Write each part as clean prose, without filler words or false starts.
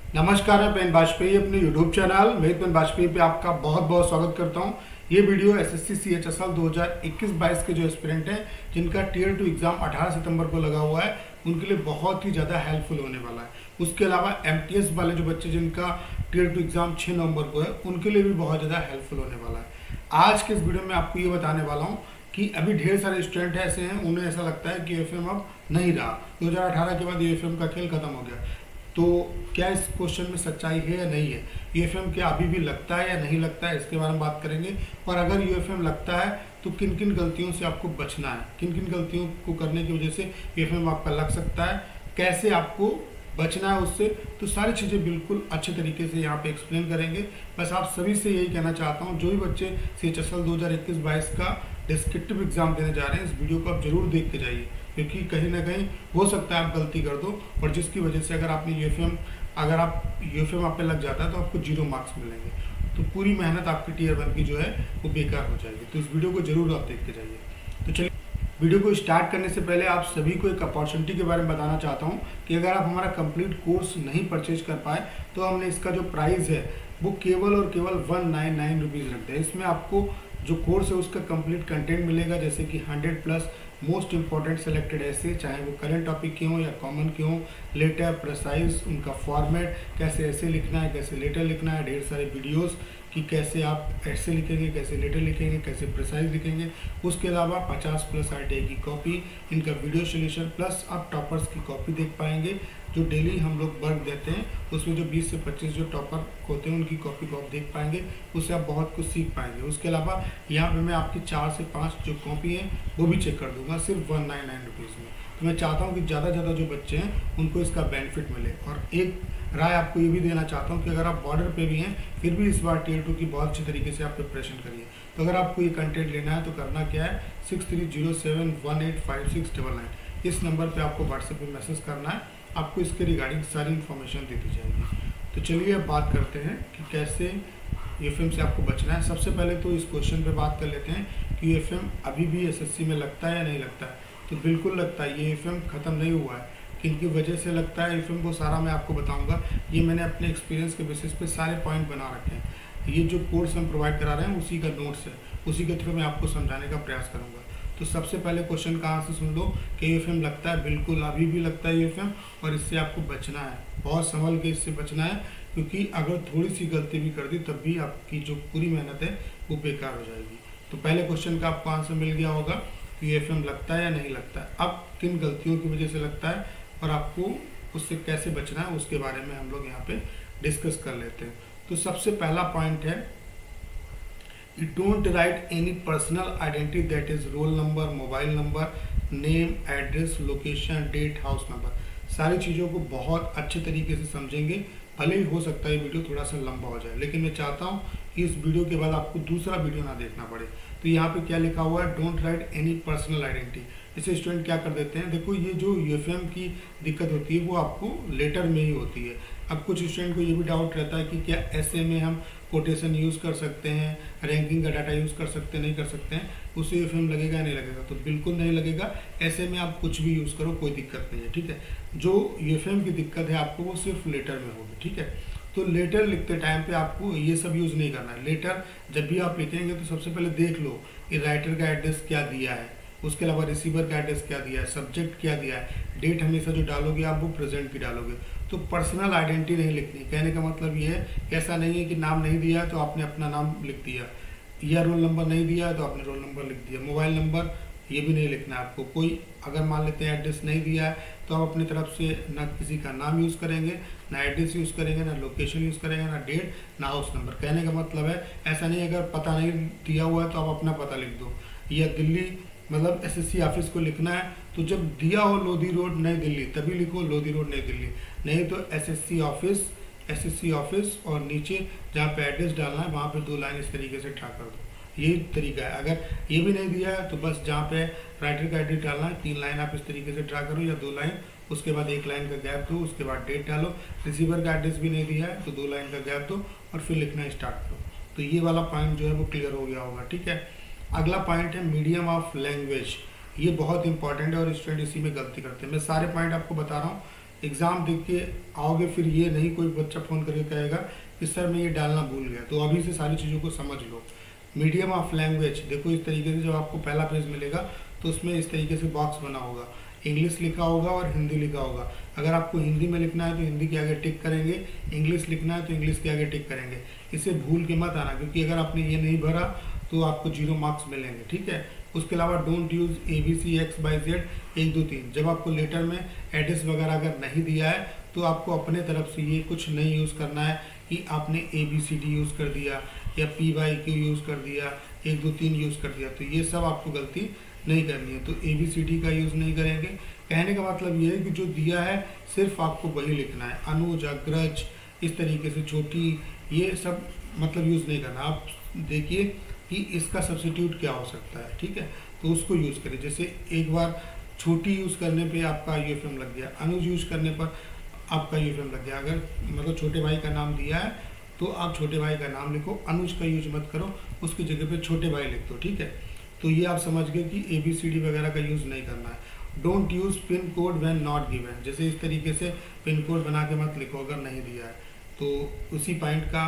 नमस्कार, मैं पेन वाजपेयी अपने YouTube चैनल मेद पेन वाजपेयी पे आपका बहुत बहुत स्वागत करता हूं। ये वीडियो एसएससी CHSL 2021-22 के जो एस्पिरेंट हैं जिनका टियर 2 एग्जाम 18 सितंबर को लगा हुआ है, उनके लिए बहुत ही ज़्यादा हेल्पफुल होने वाला है। उसके अलावा MTS वाले जो बच्चे जिनका टियर 2 एग्जाम 6 नवंबर को है, उनके लिए भी बहुत ज़्यादा हेल्पफुल होने वाला है। आज के इस वीडियो में आपको ये बताने वाला हूँ कि अभी ढेर सारे स्टूडेंट ऐसे हैं, उन्हें ऐसा लगता है कि UFM अब नहीं रहा, 2018 के बाद UFM का खेल खत्म हो गया। तो क्या इस क्वेश्चन में सच्चाई है या नहीं है? UFM क्या अभी भी लगता है या नहीं लगता है, इसके बारे में बात करेंगे। और अगर UFM लगता है तो किन किन गलतियों से आपको बचना है, किन किन गलतियों को करने की वजह से UFM आपका लग सकता है, कैसे आपको बचना है उससे, तो सारी चीज़ें बिल्कुल अच्छे तरीके से यहाँ पे एक्सप्लेन करेंगे। बस आप सभी से यही कहना चाहता हूँ, जो भी बच्चे CHSL 2021-22 का डिस्क्रिप्टिव एग्जाम देने जा रहे हैं, इस वीडियो को आप जरूर देख के जाइए, क्योंकि कहीं ना कहीं हो सकता है आप गलती कर दो और जिसकी वजह से अगर UFM आप पे लग जाता है तो आपको 0 मार्क्स मिलेंगे, तो पूरी मेहनत आपकी टियर 1 की जो है वो बेकार हो जाएगी। तो इस वीडियो को जरूर आप देख के जाइए। तो चलिए वीडियो को स्टार्ट करने से पहले आप सभी को एक अपॉर्चुनिटी के बारे में बताना चाहता हूँ कि अगर आप हमारा कंप्लीट कोर्स नहीं परचेज कर पाए तो हमने इसका जो प्राइस है वो केवल और केवल 199 रुपीज़ रखते हैं। इसमें आपको जो कोर्स है उसका कंप्लीट कंटेंट मिलेगा, जैसे कि 100+ मोस्ट इंपॉर्टेंट सेलेक्टेड ऐसे, चाहे वो करंट टॉपिक के हों या कॉमन के हों, लेटर प्रेसाइज, उनका फॉर्मेट, कैसे ऐसे लिखना है, कैसे लेटर लिखना है, ढेर सारे वीडियोस कि कैसे आप ऐसे लिखेंगे, कैसे लेटर लिखेंगे, कैसे प्रेसाइज लिखेंगे। उसके अलावा 50+ RTI की कॉपी, इनका वीडियो सोल्यूशन, प्लस आप टॉपर्स की कॉपी देख पाएंगे जो डेली हम लोग वर्क देते हैं। उसमें जो 20 से 25 जो टॉपर होते हैं उनकी कॉपी को आप देख पाएंगे, उससे आप बहुत कुछ सीख पाएंगे। उसके अलावा यहाँ पे मैं आपकी 4 से 5 जो कॉपी है वो भी चेक कर दूंगा सिर्फ 199 रुपीज़ में। तो मैं चाहता हूँ कि ज़्यादा से ज़्यादा जो बच्चे हैं उनको इसका बेनिफिट मिले। और एक राय आपको ये भी देना चाहता हूँ कि अगर आप बॉर्डर पे भी हैं फिर भी इस बार टियर 2 की बहुत अच्छे तरीके से आप प्रिपरेशन करिए। तो अगर आपको ये कंटेंट लेना है तो करना क्या है, 6307185699 इस नंबर पे आपको व्हाट्सएप पे मैसेज करना है, आपको इसके रिगार्डिंग सारी इन्फॉर्मेशन दे दी जाएगी। तो चलिए अब बात करते हैं कि कैसे UFM से आपको बचना है। सबसे पहले तो इस क्वेश्चन पे बात कर लेते हैं कि UFM अभी भी SSC में लगता है या नहीं लगता है। तो बिल्कुल लगता है, ये UFM ख़त्म नहीं हुआ है। किनकी वजह से लगता है UFM को सारा मैं आपको बताऊंगा। ये मैंने अपने एक्सपीरियंस के बेसिस पे सारे पॉइंट बना रखे हैं। ये जो कोर्स हम प्रोवाइड करा रहे हैं उसी का नोट्स है, उसी के थ्रू मैं आपको समझाने का प्रयास करूँगा। तो सबसे पहले क्वेश्चन कहाँ से सुन लो कि UFM लगता है, बिल्कुल अभी भी लगता है UFM, और इससे आपको बचना है, बहुत संभल के इससे बचना है, क्योंकि अगर थोड़ी सी गलती भी कर दी तब भी आपकी जो पूरी मेहनत है वो बेकार हो जाएगी। तो पहले क्वेश्चन का आपको आंसर मिल गया होगा कि UFM लगता है या नहीं लगता है। अब किन गलतियों की वजह से लगता है और आपको उससे कैसे बचना है उसके बारे में हम लोग यहाँ पे डिस्कस कर लेते हैं। तो सबसे पहला पॉइंट है, You don't write any personal identity, that is roll number, mobile number, name, address, location, date, house number। सारी चीज़ों को बहुत अच्छे तरीके से समझेंगे। भले ही हो सकता है वीडियो थोड़ा सा लंबा हो जाए, लेकिन मैं चाहता हूँ कि इस वीडियो के बाद आपको दूसरा वीडियो ना देखना पड़े। तो यहाँ पे क्या लिखा हुआ है, don't write any personal identity. इसे स्टूडेंट क्या कर देते हैं, देखो ये जो UFM की दिक्कत होती है वो आपको लेटर में ही होती है। अब कुछ स्टूडेंट को ये भी डाउट रहता है कि क्या ऐसे में हम कोटेशन यूज़ कर सकते हैं, रैंकिंग का डाटा यूज़ कर सकते हैं, नहीं कर सकते हैं, उससे UFM लगेगा नहीं लगेगा? तो बिल्कुल नहीं लगेगा। ऐसे में आप कुछ भी यूज़ करो, कोई दिक्कत नहीं है, ठीक है। जो UFM की दिक्कत है आपको वो सिर्फ लेटर में होगी, ठीक है। तो लेटर लिखते टाइम पे आपको ये सब यूज़ नहीं करना है। लेटर जब भी आप लिखेंगे तो सबसे पहले देख लो कि राइटर का एड्रेस क्या दिया है, उसके अलावा रिसीवर का एड्रेस क्या दिया है, सब्जेक्ट क्या दिया है, डेट हमेशा जो डालोगे आप वो प्रेजेंट की डालोगे। तो पर्सनल आइडेंटिटी नहीं लिखनी। कहने का मतलब ये है कि ऐसा नहीं है कि नाम नहीं दिया तो आपने अपना नाम लिख दिया, या रोल नंबर नहीं दिया तो आपने रोल नंबर लिख दिया, मोबाइल नंबर ये भी नहीं लिखना है आपको। कोई अगर मान लेते हैं एड्रेस नहीं दिया है तो आप अपनी तरफ से ना किसी का नाम यूज़ करेंगे, ना एड्रेस यूज़ करेंगे, ना लोकेशन यूज़ करेंगे, ना डेट, ना हाउस नंबर। कहने का मतलब है ऐसा नहीं है अगर पता नहीं दिया हुआ है तो आप अपना पता लिख दो, या दिल्ली मतलब SSC ऑफिस को लिखना है तो जब दिया हो लोधी रोड नई दिल्ली तभी लिखो लोधी रोड नई दिल्ली, नहीं तो SSC ऑफिस और नीचे जहाँ पे एड्रेस डालना है वहाँ पे 2 लाइन इस तरीके से ड्रा कर दो। यही तरीका है। अगर ये भी नहीं दिया है तो बस जहाँ पे राइटर का एड्रेस डालना है 3 लाइन आप इस तरीके से ड्रा करो, या 2 लाइन, उसके बाद 1 लाइन का गैप दो, उसके बाद डेट डालो। रिसीवर का एड्रेस भी नहीं दिया है तो 2 लाइन का गैप दो और फिर लिखना स्टार्ट करो। तो ये वाला पॉइंट जो है वो क्लियर हो गया होगा, ठीक है। अगला पॉइंट है मीडियम ऑफ लैंग्वेज। ये बहुत इंपॉर्टेंट है और स्टूडेंट इसी में गलती करते हैं। मैं सारे पॉइंट आपको बता रहा हूँ एग्ज़ाम देख के आओगे फिर ये नहीं कोई बच्चा फ़ोन करके कहेगा कि सर मैं ये डालना भूल गया। तो अभी से सारी चीज़ों को समझ लो। मीडियम ऑफ लैंग्वेज देखो इस तरीके से, जब आपको पहला पेज मिलेगा तो उसमें इस तरीके से बॉक्स बना होगा, इंग्लिश लिखा होगा और हिंदी लिखा होगा। अगर आपको हिंदी में लिखना है तो हिंदी के आगे टिक करेंगे, इंग्लिश लिखना है तो इंग्लिश के आगे टिक करेंगे। इसे भूल के मत आना, क्योंकि अगर आपने ये नहीं भरा तो आपको 0 मार्क्स मिलेंगे, ठीक है। उसके अलावा डोंट यूज़ ABC XYZ 1 2 3। जब आपको लेटर में एड्रेस वगैरह अगर नहीं दिया है तो आपको अपने तरफ से ये कुछ नहीं यूज़ करना है कि आपने ABCD यूज़ कर दिया या PYQ यूज़ कर दिया, 1 2 3 यूज़ कर दिया। तो ये सब आपको गलती नहीं करनी है। तो ABCD का यूज़ नहीं करेंगे। कहने का मतलब ये है कि जो दिया है सिर्फ आपको वही लिखना है। अनुज, अग्रज, इस तरीके से छोटी, ये सब मतलब यूज़ नहीं करना। आप देखिए कि इसका सब्स्टिट्यूट क्या हो सकता है, ठीक है, तो उसको यूज़ करें। जैसे एक बार छोटी यूज़ करने पे आपका UFM लग गया, अनुज यूज़ करने पर आपका UFM लग गया। अगर मतलब छोटे भाई का नाम दिया है तो आप छोटे भाई का नाम लिखो, अनुज का यूज मत करो, उसकी जगह पे छोटे भाई लिख दो, ठीक है। तो ये आप समझ गए कि ABCD वगैरह का यूज़ नहीं करना है। Don't use pin code when not given. जैसे इस तरीके से पिन कोड बना के मत लिखो अगर नहीं दिया है। तो उसी पॉइंट का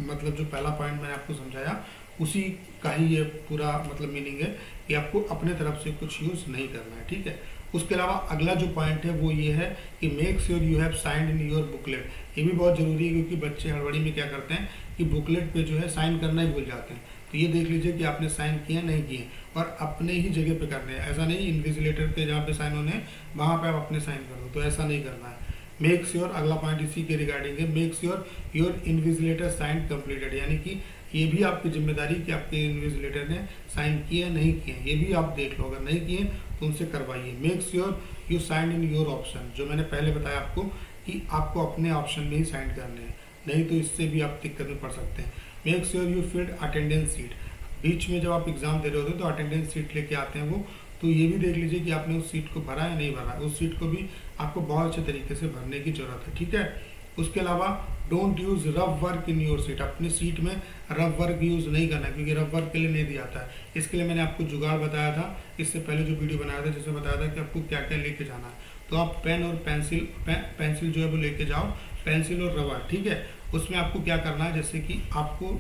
मतलब जो पहला पॉइंट मैंने आपको समझाया उसी का ही ये पूरा मतलब मीनिंग है कि आपको अपने तरफ से कुछ यूज़ नहीं करना है, ठीक है। उसके अलावा अगला जो पॉइंट है वो ये है कि make sure you have signed in your booklet. ये भी बहुत ज़रूरी है, क्योंकि बच्चे हड़बड़ी में क्या करते हैं कि बुकलेट पे जो है साइन करना ही भूल जाते हैं। तो ये देख लीजिए कि आपने साइन किए नहीं किए, और अपने ही जगह पे करने हैं। ऐसा नहीं इन्विजिलेटर पे जहाँ पे साइन होने हैं वहाँ पे आप अपने साइन कर दो, तो ऐसा नहीं करना है। मेक श्योर, अगला पॉइंट इसी के रिगार्डिंग है, make sure your invigilator sign completed. यानी कि ये भी आपकी जिम्मेदारी कि आपके इन्विजिलेटर ने साइन किए नहीं किए, ये भी आप देख लो। अगर नहीं किए तो उनसे करवाइए। Make sure you sign in your option, जो मैंने पहले बताया आपको कि आपको अपने ऑप्शन में ही साइन करने हैं, नहीं तो इससे भी आप दिक्कत में पड़ सकते हैं। Make sure you filled attendance sheet. बीच में जब आप एग्जाम दे रहे होते हैं तो अटेंडेंस सीट लेके आते हैं वो, तो ये भी देख लीजिए कि आपने उस सीट को भरा या नहीं भरा। उस सीट को भी आपको बहुत अच्छे तरीके से भरने की जरूरत है, ठीक है। उसके अलावा don't use rough work in your seat. अपनी सीट में रफ वर्क यूज़ नहीं करना है, क्योंकि रफ वर्क के लिए नहीं दिया था। इसके लिए मैंने आपको जुगाड़ बताया था इससे पहले जो वीडियो बनाया था, जिसमें बताया था कि आपको क्या क्या लेके जाना है। तो आप पेन और पेंसिल जो है वो लेके जाओ, पेंसिल और रबर, ठीक है। उसमें आपको क्या करना है, जैसे कि आपको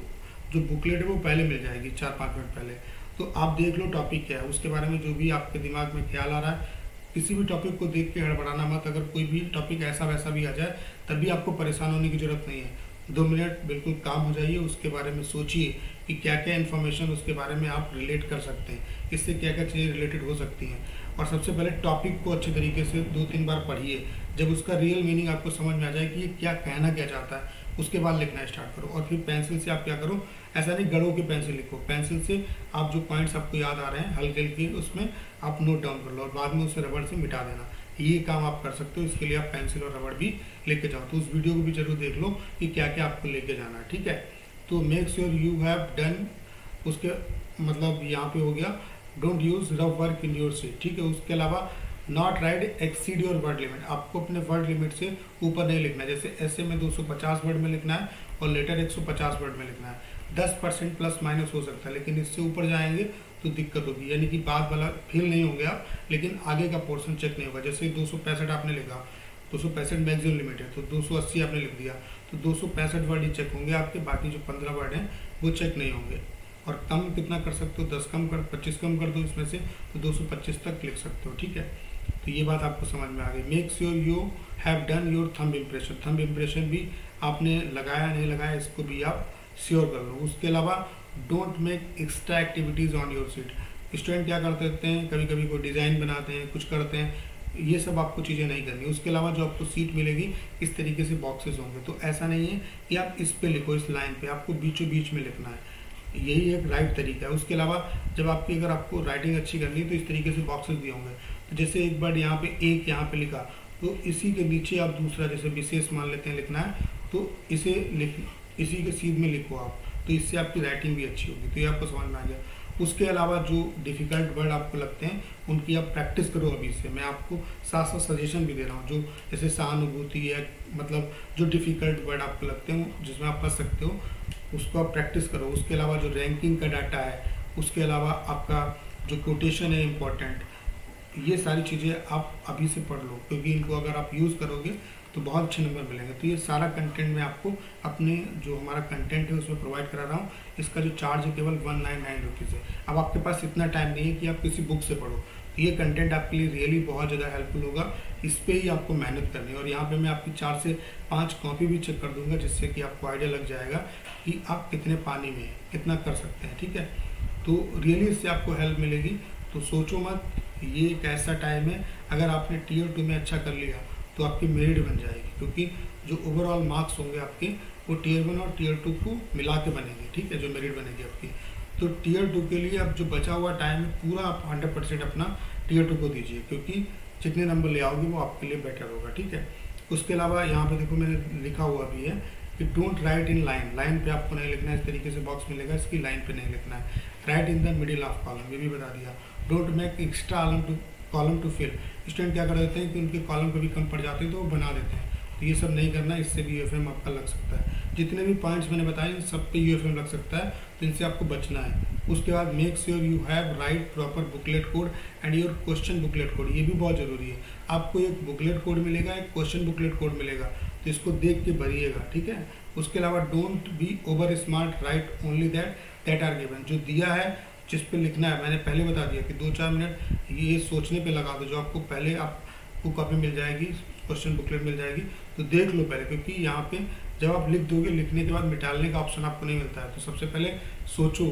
जो बुकलेट है वो पहले मिल जाएगी 4-5 मिनट पहले। तो आप देख लो टॉपिक क्या है, उसके बारे में जो भी आपके दिमाग में ख्याल आ रहा है। किसी भी टॉपिक को देख के हड़बड़ाना मत। अगर कोई भी टॉपिक ऐसा वैसा भी आ जाए तब भी आपको परेशान होने की ज़रूरत नहीं है। 2 मिनट बिल्कुल काम हो जाइए, उसके बारे में सोचिए कि क्या क्या इन्फॉर्मेशन उसके बारे में आप रिलेट कर सकते हैं, इससे क्या क्या चीज़ें रिलेटेड हो सकती हैं। और सबसे पहले टॉपिक को अच्छे तरीके से 2-3 बार पढ़िए। जब उसका रियल मीनिंग आपको समझ में आ जाए कि ये क्या कहना क्या चाहता है, उसके बाद लिखना स्टार्ट करो। और फिर पेंसिल से आप क्या करो, ऐसा नहीं गड़ो के पेंसिल लिखो, पेंसिल से आप जो पॉइंट्स आपको याद आ रहे हैं हल्के हल्के उसमें आप नोट डाउन कर लो और बाद में उसे रबड़ से मिटा देना। ये काम आप कर सकते हो। इसके लिए आप पेंसिल और रबड़ भी लेके जाओ। तो उस वीडियो को भी जरूर देख लो कि क्या क्या आपको लेके जाना है, ठीक है। तो make sure you have done, उसके मतलब यहाँ पे हो गया don't use rough work in your seat, ठीक है। उसके अलावा not right exceed your word limit. आपको अपने वर्ड लिमिट से ऊपर नहीं लिखना है। जैसे ऐसे में 250 वर्ड में लिखना है और लेटर 150 वर्ड में लिखना है। 10% प्लस माइनस हो सकता है, लेकिन इससे ऊपर जाएंगे तो दिक्कत होगी। यानी कि बाद वाला फेल नहीं होंगे आप, लेकिन आगे का पोर्शन चेक नहीं होगा। जैसे 265 आपने लिखा, 265 मैक्सिमम लिमिट है, तो 280 आपने लिख दिया, तो 265 वर्ड ही चेक होंगे आपके। बाकी जो 15 वर्ड हैं वो चेक नहीं होंगे। और कम कितना कर सकते हो, 10 कम कर, 25 कम कर दो इसमें से, तो 225 तक लिख सकते हो, ठीक है। तो ये बात आपको समझ में आ गई। Make sure you have done your thumb impression. Thumb impression भी आपने लगाया नहीं लगाया, इसको भी आप श्योर कर लो। उसके अलावा don't make extra activities on your seat. Student क्या करते रहते हैं, कभी कभी कोई डिज़ाइन बनाते हैं, कुछ करते हैं, ये सब आपको चीज़ें नहीं करनी। उसके अलावा जो आपको सीट मिलेगी इस तरीके से बॉक्सेस होंगे, तो ऐसा नहीं है कि आप इस पे लिखो, इस लाइन पे आपको बीचों बीच में लिखना है। यही एक राइट तरीका है। उसके अलावा जब आपकी अगर आपको राइटिंग अच्छी करनी है तो इस तरीके से बॉक्सेस दिए होंगे। तो जैसे एक वर्ड यहाँ पे एक यहाँ पे लिखा, तो इसी के नीचे आप दूसरा जैसे विशेष मान लेते हैं लिखना है, तो इसे इसी के सीध में लिखो आप, तो इससे आपकी राइटिंग भी अच्छी होगी। तो ये आपको समझ में आ गया। उसके अलावा जो डिफ़िकल्ट वर्ड आपको लगते हैं उनकी आप प्रैक्टिस करो अभी से। मैं आपको साथ साथ सजेशन भी दे रहा हूँ, जो जैसे सहानुभूति है, मतलब जो डिफ़िकल्ट वर्ड आपको लगते हैं जिसमें आप फंस सकते हो, उसको आप प्रैक्टिस करो। उसके अलावा जो रैंकिंग का डाटा है, उसके अलावा आपका जो कोटेशन है इम्पॉर्टेंट, ये सारी चीज़ें आप अभी से पढ़ लो, क्योंकि इनको अगर आप यूज़ करोगे तो बहुत अच्छे नंबर मिलेंगे। तो ये सारा कंटेंट मैं आपको अपने जो हमारा कंटेंट है उसमें प्रोवाइड करा रहा हूँ। इसका जो चार्ज है केवल 199 रुपीज़ है। अब आपके पास इतना टाइम नहीं है कि आप किसी बुक से पढ़ो, तो ये कंटेंट आपके लिए रियली बहुत ज़्यादा हेल्पफुल होगा। इस पर ही आपको मेहनत करनी है, और यहाँ पे मैं आपकी 4 से 5 कॉपी भी चेक कर दूंगा, जिससे कि आपको आइडिया लग जाएगा कि आप कितने पानी में कितना कर सकते हैं। ठीक है, तो रियली इससे आपको हेल्प मिलेगी। तो सोचो मत, ये एक ऐसा टाइम है, अगर आपने टीयर 2 में अच्छा कर लिया तो आपकी मेरिट बन जाएगी, क्योंकि जो ओवरऑल मार्क्स होंगे आपके वो टीयर 1 और टीयर 2 को मिला के बनेंगे। ठीक है, जो मेरिट बनेगी आपकी। तो टीयर 2 के लिए अब जो बचा हुआ टाइम है पूरा आप 100% अपना टीयर 2 को दीजिए, क्योंकि जितने नंबर ले आओगे वो आपके लिए बेटर होगा। ठीक है, उसके अलावा यहाँ पे देखो मैंने लिखा हुआ भी है कि don't write in line. Line पे आपको नहीं लिखना है, इस तरीके से बॉक्स मिलेगा, इसकी लाइन पे नहीं लिखना है। Write in the middle of column, ये भी बता दिया। Don't make extra column to fill. Student क्या कर देते हैं कि उनके कॉलम कभी कम पड़ जाते हैं तो वो बना देते हैं, तो ये सब नहीं करना, इससे भी यूएफएम आपका लग सकता है। जितने भी पॉइंट्स मैंने बताए सब पे यूएफएम लग सकता है, तो इनसे आपको बचना है। उसके बाद make sure you have right proper booklet code and your question booklet code, ये भी बहुत ज़रूरी है। आपको एक बुकलेट कोड मिलेगा, एक क्वेश्चन बुकलेट कोड मिलेगा, तो इसको देख के भरिएगा। ठीक है, उसके अलावा don't be over smart, write only that are given. जो दिया है जिस पे लिखना है, मैंने पहले बता दिया कि 2-4 मिनट ये सोचने पे लगा दो, जो आपको पहले आपको कॉपी मिल जाएगी, क्वेश्चन बुकलेट मिल जाएगी, तो देख लो पहले, क्योंकि यहाँ पे जब आप लिख दोगे, लिखने के बाद मिटाने का ऑप्शन आपको नहीं मिलता है। तो सबसे पहले सोचो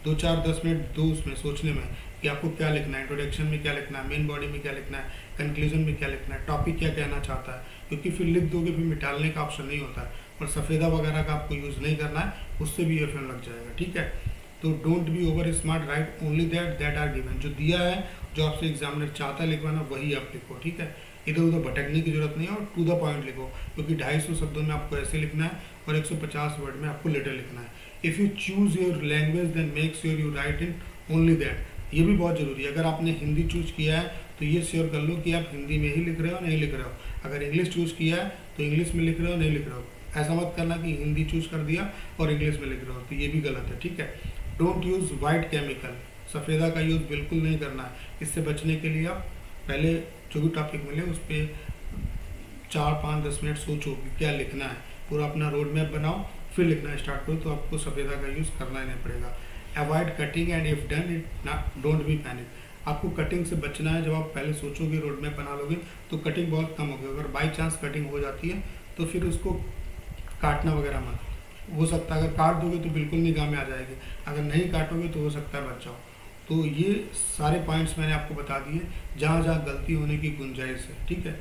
2-4-10 मिनट दो उसमें सोचने में कि आपको क्या लिखना है, इंट्रोडक्शन में क्या लिखना है, मेन बॉडी में क्या लिखना है, कंक्लूजन में क्या लिखना है, टॉपिक क्या कहना चाहता है, क्योंकि फिर लिख दोगे फिर मिटाने का ऑप्शन नहीं होता है। और सफ़ेदा वगैरह का आपको यूज़ नहीं करना है, उससे भी यूएफएम लग जाएगा। ठीक है, तो don't be over smart, write only that are given. जो दिया है, जो आपसे एग्जामिनर चाहता है लिखवाना, वही आप लिखो। ठीक है, इधर उधर भटकने की जरूरत नहीं है, और टू द पॉइंट लिखो, क्योंकि 250 शब्दों में आपको ऐसे लिखना है और 150 वर्ड में आपको लेटर लिखना है। If you choose your language then make sure you write in only that. ये भी बहुत ज़रूरी है। अगर आपने हिंदी चूज किया है तो ये श्योर कर लो कि आप हिंदी में ही लिख रहे हो, नहीं लिख रहे हो। अगर इंग्लिश चूज किया है तो इंग्लिश में लिख रहे हो, नहीं लिख रहे हो। ऐसा मत करना कि हिंदी चूज कर दिया और इंग्लिश में लिख रहे हो, तो ये भी गलत है। ठीक है, डोंट यूज़ वाइट केमिकल, सफ़ेदा का यूज़ बिल्कुल नहीं करना है। इससे बचने के लिए आप पहले जो भी टॉपिक मिले उस पर 4-5-10 मिनट सोचो कि क्या लिखना है, पूरा अपना रोड मैप बनाओ, फिर लिखना स्टार्ट करो, तो आपको सफ़ेदा का यूज़ करना ही नहीं पड़ेगा। Avoid cutting and if done it don't be panic. आपको कटिंग से बचना है। जब आप पहले सोचोगे, रोड मैप बना लोगे, तो कटिंग बहुत कम होगी। अगर बाई चांस कटिंग हो जाती है तो फिर उसको काटना वगैरह मत। हो सकता है अगर काट दोगे तो बिल्कुल निगाह में आ जाएगी, अगर नहीं काटोगे तो हो सकता है बच जाओ। तो ये सारे पॉइंट्स मैंने आपको बता दिए जहाँ जहाँ गलती होने की गुंजाइश है। ठीक है,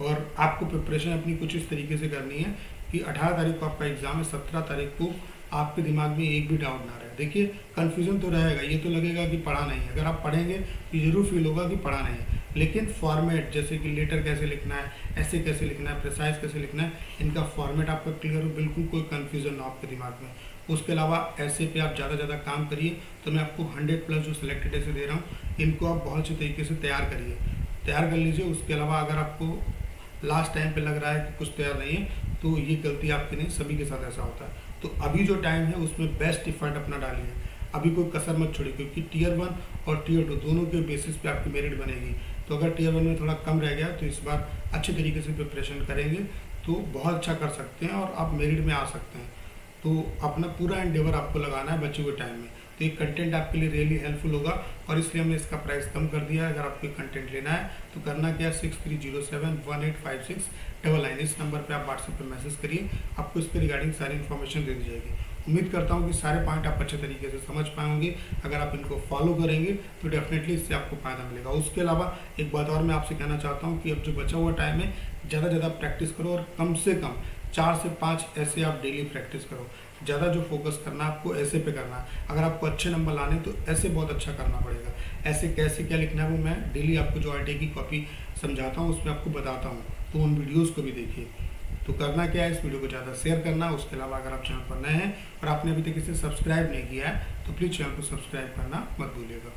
और आपको प्रिपरेशन अपनी कुछ इस तरीके से करनी है कि 18 तारीख को आपका एग्जाम है, 17 तारीख को आपके दिमाग में एक भी डाउट ना रहे। देखिए कन्फ्यूजन तो रहेगा, ये तो लगेगा कि पढ़ा नहीं है। अगर आप पढ़ेंगे तो जरूर फील होगा कि पढ़ा नहीं है, लेकिन फॉर्मेट जैसे कि लेटर कैसे लिखना है, ऐसे कैसे लिखना है, प्रिसाइज कैसे लिखना है, इनका फॉर्मेट आपका क्लियर हो, बिल्कुल कोई कन्फ्यूजन ना आपके दिमाग में। उसके अलावा ऐसे पे आप ज़्यादा काम करिए। तो मैं आपको 100+ जो सिलेक्टेड ऐसे दे रहा हूँ, इनको आप बहुत अच्छे तरीके से तैयार कर लीजिए। उसके अलावा अगर आपको लास्ट टाइम पे लग रहा है कि कुछ तैयार नहीं है, तो ये गलती आपकी नहीं, सभी के साथ ऐसा होता है। तो अभी जो टाइम है उसमें बेस्ट इफर्ट अपना डालिए, अभी कोई कसर मत छोड़िए, क्योंकि टीयर 1 और टीयर 2 दोनों के बेसिस पे आपकी मेरिट बनेगी। तो अगर टीयर 1 में थोड़ा कम रह गया तो इस बार अच्छे तरीके से प्रिपरेशन करेंगे तो बहुत अच्छा कर सकते हैं और आप मेरिट में आ सकते हैं। तो अपना पूरा एंडेवर आपको लगाना है बचे हुए टाइम में। तो ये कंटेंट आपके लिए रियली हेल्पफुल होगा, और इसलिए हमने इसका प्राइस कम कर दिया है। अगर आपको कंटेंट लेना है तो करना क्या है, 6307185699 इस नंबर पे आप व्हाट्सएप पे मैसेज करिए, आपको इसके रिगार्डिंग सारी इन्फॉर्मेशन दे दी जाएगी। उम्मीद करता हूँ कि सारे पॉइंट आप अच्छे तरीके से समझ पाएंगे। अगर आप इनको फॉलो करेंगे तो डेफिनेटली इससे आपको फायदा मिलेगा। उसके अलावा एक बात और मैं आपसे कहना चाहता हूँ कि अब जो बचा हुआ टाइम है ज़्यादा प्रैक्टिस करो, और कम से कम 4 से 5 ऐसे आप डेली प्रैक्टिस करो। ज़्यादा जो फोकस करना है आपको ऐसे पे करना है। अगर आपको अच्छे नंबर लाने तो ऐसे बहुत अच्छा करना पड़ेगा। ऐसे कैसे क्या लिखना है वो मैं डेली आपको जो आरटीए की कॉपी समझाता हूँ उसमें आपको बताता हूँ, तो उन वीडियोस को भी देखिए। तो करना क्या है, इस वीडियो को ज़्यादा शेयर करना। उसके अलावा अगर आप चैनल पर नए हैं और आपने अभी तक इसे सब्सक्राइब नहीं किया है तो प्लीज़ चैनल को सब्सक्राइब करना मत भूलिएगा।